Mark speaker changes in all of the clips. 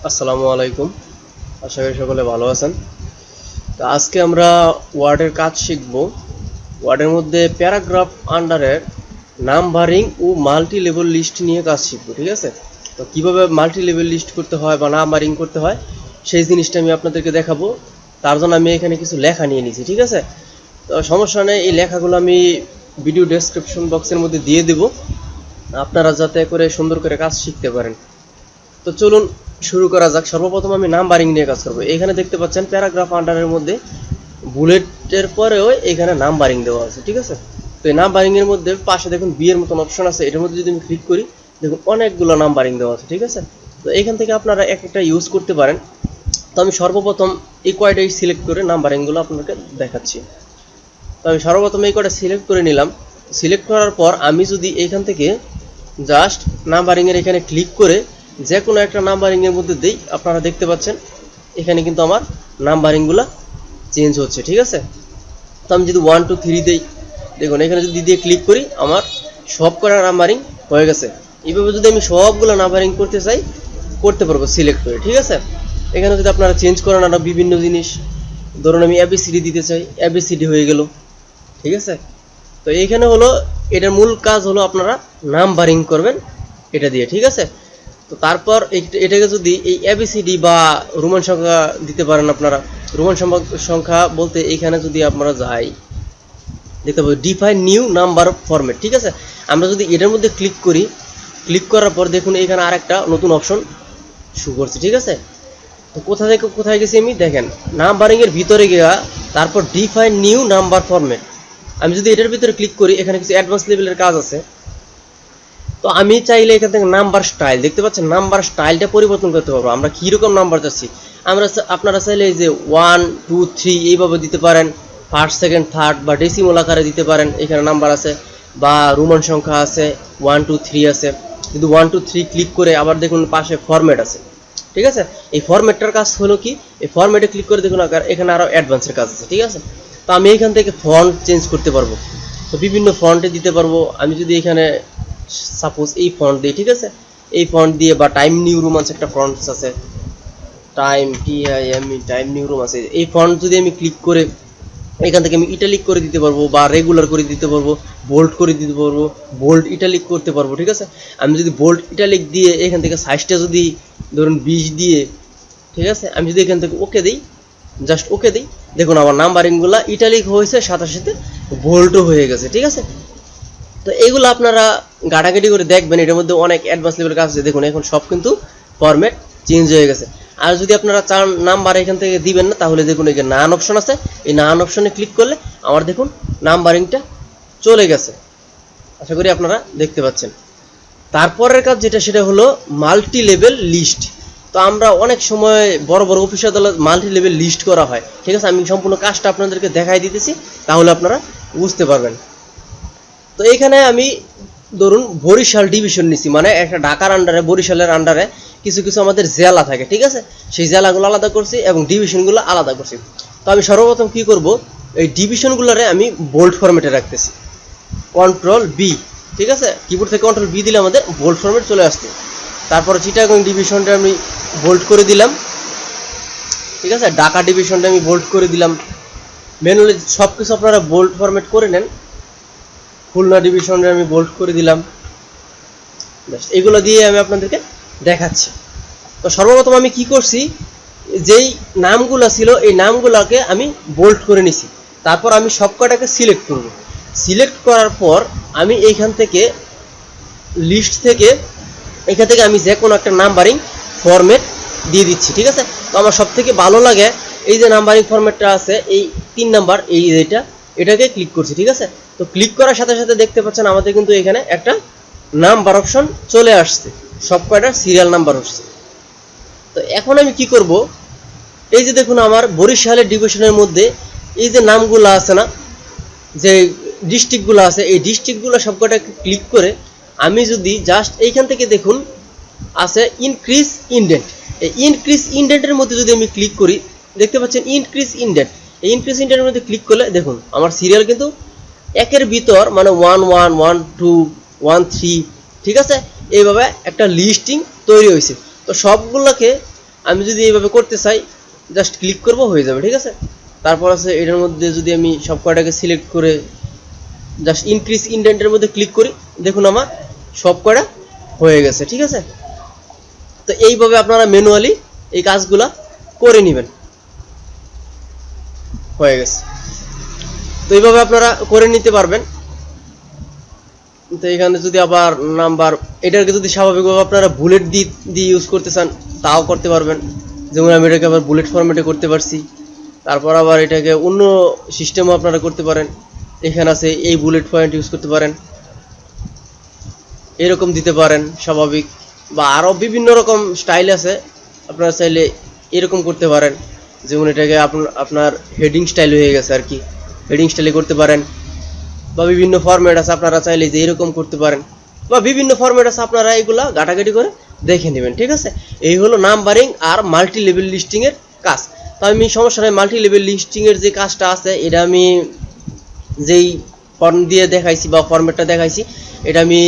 Speaker 1: আসসালামু আলাইকুম। আশা করি সকলে ভালো আছেন। তো আজকে আমরা ওয়ার্ডের কাজ শিখব। ওয়ার্ডের মধ্যে প্যারাগ্রাফ আন্ডারের নাম্বারিং ও মাল্টি লেভেল লিস্ট নিয়ে কাজ শিখব, ঠিক আছে? তো কিভাবে মাল্টি লেভেল লিস্ট করতে হয় বা নাম্বারিং করতে হয় সেই জিনিসটা আমি আপনাদেরকে দেখাবো। তার জন্য আমি এখানে কিছু লেখা নিয়ে নিয়েছি, ঠিক আছে? তো সমস্যা নেই, এই লেখাগুলো আমি ভিডিও ডেসক্রিপশন বক্সের মধ্যে দিয়ে দেব, আপনারা যাতে করে সুন্দর করে কাজ শিখতে পারেন। তো চলুন শুরু করা যাক। সর্বপ্রথম আমি নাম্বারিং নিয়ে কাজ করব। এখানে দেখতে পাচ্ছেন প্যারাগ্রাফ আন্ডারের মধ্যে বুলেটের পরেও এখানে নাম্বারিং দেওয়া আছে, ঠিক আছে? তো এই নাম্বারিং এর মধ্যে পাশে দেখুন বি এর মতন অপশন আছে, এটার মধ্যে যদি আমি ক্লিক করি দেখুন অনেকগুলো নাম্বারিং দেওয়া আছে, ঠিক আছে? তো এখান থেকে আপনারা এক একটা ইউজ করতে পারেন। তো আমি সর্বপ্রথম এই কয়টাই সিলেক্ট করে নাম্বারিংগুলো আপনাকে দেখাচ্ছি। তো আমি সর্বপ্রথম এই কয়টা সিলেক্ট করে নিলাম। সিলেক্ট করার পর আমি যদি এখান থেকে জাস্ট নাম্বারিং এর এখানে ক্লিক করে যে কোনো একটা নাম্বারিং এর মধ্যে দেই, আপনারা দেখতে পাচ্ছেন এখানে কিন্তু আমার নাম্বারিংগুলো চেঞ্জ হচ্ছে, ঠিক আছে? তো আমি যদি 1 2 3 দেই, দেখুন এখানে যদি দিয়ে ক্লিক করি আমার সব কটা নাম্বারিং হয়ে গেছে। এইভাবে যদি আমি সবগুলো নাম্বারিং করতে চাই করতে পারবো সিলেক্ট করে, ঠিক আছে? এখানে যদি আপনারা চেঞ্জ করেন আরো বিভিন্ন জিনিস, ধরুন আমি এবিসিডি দিতে চাই, এবিসিডি হয়ে গেল, ঠিক আছে? তো এইখানে হলো এটার মূল কাজ হলো আপনারা নাম্বারিং করবেন এটা দিয়ে, ঠিক আছে? তো তারপর এটাকে যদি এই এবিসিডি বা রোমান সংখ্যা দিতে পারেন আপনারা। রোমান সংখ্যা বলতে এইখানে যদি আপনারা যাই দেখতে পাবেন ডিফাইন নিউ নাম্বার ফরম্যাট, ঠিক আছে? আমরা যদি এটার মধ্যে ক্লিক করি, ক্লিক করার পর দেখুন এখানে আরেকটা নতুন অপশন শো করছে, ঠিক আছে? তো কোথা থেকে কোথায় গেছি আমি দেখেন নাম্বারিং এর ভিতরে গিয়া তারপর ডিফাইন নিউ নাম্বার ফরম্যাট। আমি যদি এটার ভিতরে ক্লিক করি এখানে কিছু অ্যাডভান্স লেভেলের কাজ আছে। তো আমি চাইলে এখান থেকে নাম্বার স্টাইল দেখতে পাচ্ছেন, নাম্বার স্টাইলটা পরিবর্তন করতে পারবো। আমরা কীরকম নাম্বার চাচ্ছি আপনারা চাইলে এই যে 1 2 3 এইভাবে দিতে পারেন, ফার্স্ট সেকেন্ড থার্ড বা ডেসিমল আকারে দিতে পারেন। এখানে নাম্বার আছে বা রোমান সংখ্যা আছে, 1 2 3 আছে। যদি 1 2 3 ক্লিক করে আবার দেখুন পাশে ফরম্যাট আছে, ঠিক আছে? এই ফরম্যাটটার কাজ হলো কি, এই ফরম্যাটে ক্লিক করে দেখুন এখানে আরও অ্যাডভান্সের কাজ আছে, ঠিক আছে? তো আমি এখান থেকে ফন্ট চেঞ্জ করতে পারবো। তো বিভিন্ন ফন্টে দিতে পারবো। আমি যদি এখানে সাপোজ এই ফন্ট দিই, ঠিক আছে? এই ফন্ট দিয়ে বা টাইম নিউ রোমান্স একটা ফন্ট আছে, টাইম টাইম নিউ রোমান্স, এই ফন্ট যদি আমি ক্লিক করে এখান থেকে আমি ইটালিক করে দিতে পারবো বা রেগুলার করে দিতে পারবো, বোল্ড করে দিতে পারবো, বোল্ড ইটালিক করতে পারবো, ঠিক আছে? আমি যদি বোল্ড ইটালিক দিয়ে এখান থেকে সাইজটা যদি ধরুন 20 দিয়ে, ঠিক আছে? আমি যদি এখান থেকে ওকে দিই, জাস্ট ওকে দিই, দেখুন আমার নাম্বারিংগুলো ইটালিক হয়েছে, সাথে সাথে বোল্ডও হয়ে গেছে, ঠিক আছে? তো এইগুলো আপনারা ঘাটাঘাটি করে দেখবেন, এটার মধ্যে অনেক অ্যাডভান্স লেভেলের কাজ আছে। দেখুন এখন সব কিন্তু ফরম্যাট চেঞ্জ হয়ে গেছে। আর যদি আপনারা চান নাম্বার এখান থেকে দিবেন না, তাহলে দেখুন এই যে নান অপশন আছে, এই নান অপশনে ক্লিক করলে আমার দেখুন নাম্বারিংটা চলে গেছে। আশা করি আপনারা দেখতে পাচ্ছেন। তারপরের কাজ যেটা সেটা হলো মাল্টি লেভেল লিস্ট। তো আমরা অনেক সময় বড় বড় অফিস আদালত মাল্টি লেভেল লিস্ট করা হয়, ঠিক আছে? আমি সম্পূর্ণ কাজটা আপনাদেরকে দেখাই দিতেছি, তাহলে আপনারা বুঝতে পারবেন। তো এইখানে আমি ধরুন বরিশাল ডিভিশন নিছি, মানে একটা ঢাকার আন্ডারে বরিশালের আন্ডারে কিছু কিছু আমাদের জেলা থাকে, ঠিক আছে? সেই জেলাগুলো আলাদা করছি এবং ডিভিশনগুলো আলাদা করছি। তো আমি সর্বপ্রথম কি করব, এই ডিভিশনগুলোরে আমি বোল্ড ফরম্যাটে রাখতেছি, কন্ট্রোল বি, ঠিক আছে? কিবোর্ড থেকে কন্ট্রোল বি দিলে আমাদের বোল্ড ফরম্যাট চলে আসছে। তারপর চিটাগং ডিভিশনটা আমি বোল্ড করে দিলাম, ঠিক আছে? ঢাকা ডিভিশনটা আমি বোল্ড করে দিলাম। ম্যানুয়ালি সব কিছু আপনারা বোল্ড ফরম্যাট করে নেন। খুলনা ডিভিশনে আমি বোল্ড করে দিলাম। এগুলো দিয়ে আমি আপনাদেরকে দেখাচ্ছি। তো সর্বপ্রথম আমি কি করছি, যেই নামগুলো ছিল এই নামগুলোকে আমি বোল্ড করে নিছি। তারপর আমি সবকটাকে সিলেক্ট করব। সিলেক্ট করার পর আমি এইখান থেকে লিস্ট থেকে এখান থেকে আমি যে কোনো একটা নাম্বারিং ফরম্যাট দিয়ে দিচ্ছি, ঠিক আছে? তো আমার সব থেকে ভালো লাগে এই যে নাম্বারিং ফরম্যাটটা আছে, এই 3 নাম্বার, এটাকে ক্লিক করছি, ঠিক আছে? তো ক্লিক করার সাথে সাথে দেখতে পাচ্ছেন আমাদের কিন্তু এখানে একটা নাম্বার অপশন চলে আসছে, সব কয়টা সিরিয়াল নাম্বার হচ্ছে। তো এখন আমি কি করব, এই যে দেখুন আমার বরিশালের ডিভিশনের মধ্যে এই যে নামগুলো আছে না, যে ডিস্ট্রিক্টগুলো আছে, এই ডিস্ট্রিক্টগুলো সব কয়টাকে ক্লিক করে আমি যদি জাস্ট এইখান থেকে দেখুন আছে ইনক্রিজ ইনডেন্ট, এই ইনক্রিজ ইনডেন্টের মধ্যে যদি আমি ক্লিক করি দেখতে পাচ্ছেন ইনক্রিজ ইনডেন্ট। এই ইনক্রিজ ইনডেন্টের মধ্যে ক্লিক করলে দেখুন আমার সিরিয়াল কিন্তু একের ভিতর মানে 1 1 1 2 1 3, ঠিক আছে? এইভাবে একটা লিস্টিং তৈরি হয়েছে। তো সবগুলোকে আমি যদি এইভাবে করতে চাই জাস্ট ক্লিক করব হয়ে যাবে, ঠিক আছে। তারপর আছে এটার মধ্যে যদি আমি সব কয়টাকে সিলেক্ট করে জাস্ট ইনক্রিজ ইনডেন্টের মধ্যে ক্লিক করি, দেখুন আমার সব কয়টা হয়ে গেছে, ঠিক আছে। তো এইভাবে আপনারা ম্যানুয়ালি এই কাজগুলা করে নেবেন, হয়ে গেছে। তো এইভাবে আপনারা করে নিতে পারবেন। তো এখানে যদি আবার নাম্বার এটাকে যদি স্বাভাবিকভাবে আপনারা বুলেট দিয়ে ইউজ করতে চান তাও করতে পারবেন, যেমন আমি এটাকে আবার বুলেট ফরম্যাটে করতে পারছি। তারপর আবার এটাকে অন্য সিস্টেমও আপনারা করতে পারেন, এখানে আছে এই বুলেট পয়েন্ট ইউজ করতে পারেন, এরকম দিতে পারেন স্বাভাবিক, বা আরও বিভিন্ন রকম স্টাইল আছে, আপনারা চাইলে এরকম করতে পারেন। যেমন এটাকে আপনার হেডিং স্টাইল হয়ে গেছে আর কি, হেডিং স্টাইলে করতে পারেন, বা বিভিন্ন ফরম্যাট আছে আপনারা চাইলে যে এরকম করতে পারেন, বা বিভিন্ন ফরম্যাট আছে আপনারা এগুলা ঘাটাঘাটি করে দেখে নেবেন, ঠিক আছে। এই হলো নাম্বারিং আর মাল্টি লেভেল লিস্টিং এর কাজ। তো আমি সমস্যা নাই, মাল্টি লেভেল লিস্টিং এর যে কাজটা আছে এটা আমি যেই ফর্ম দিয়ে দেখাইছি বা ফরম্যাটটা দেখাইছি এটা আমি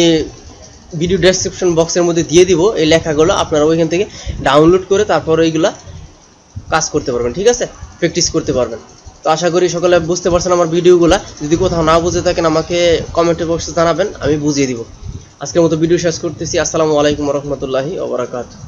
Speaker 1: ভিডিও ডেসক্রিপশন বক্সের মধ্যে দিয়ে দিব। এই লেখাগুলো আপনারা ওইখান থেকে ডাউনলোড করে তারপর ওইগুলা কাজ করতে পারবেন, ঠিক আছে, প্র্যাকটিস করতে পারবেন। তো আশা করি সকলে বুঝতে পারছেন আমার ভিডিওগুলা। যদি কোথাও না বুঝে থাকেন আমাকে কমেন্ট বক্সে জানাবেন, আমি বুঝিয়ে দিব। আজকের মতো ভিডিও শেষ করতেছি। আসসালামু আলাইকুম ওয়া রাহমাতুল্লাহি ওয়া বারাকাতুহু।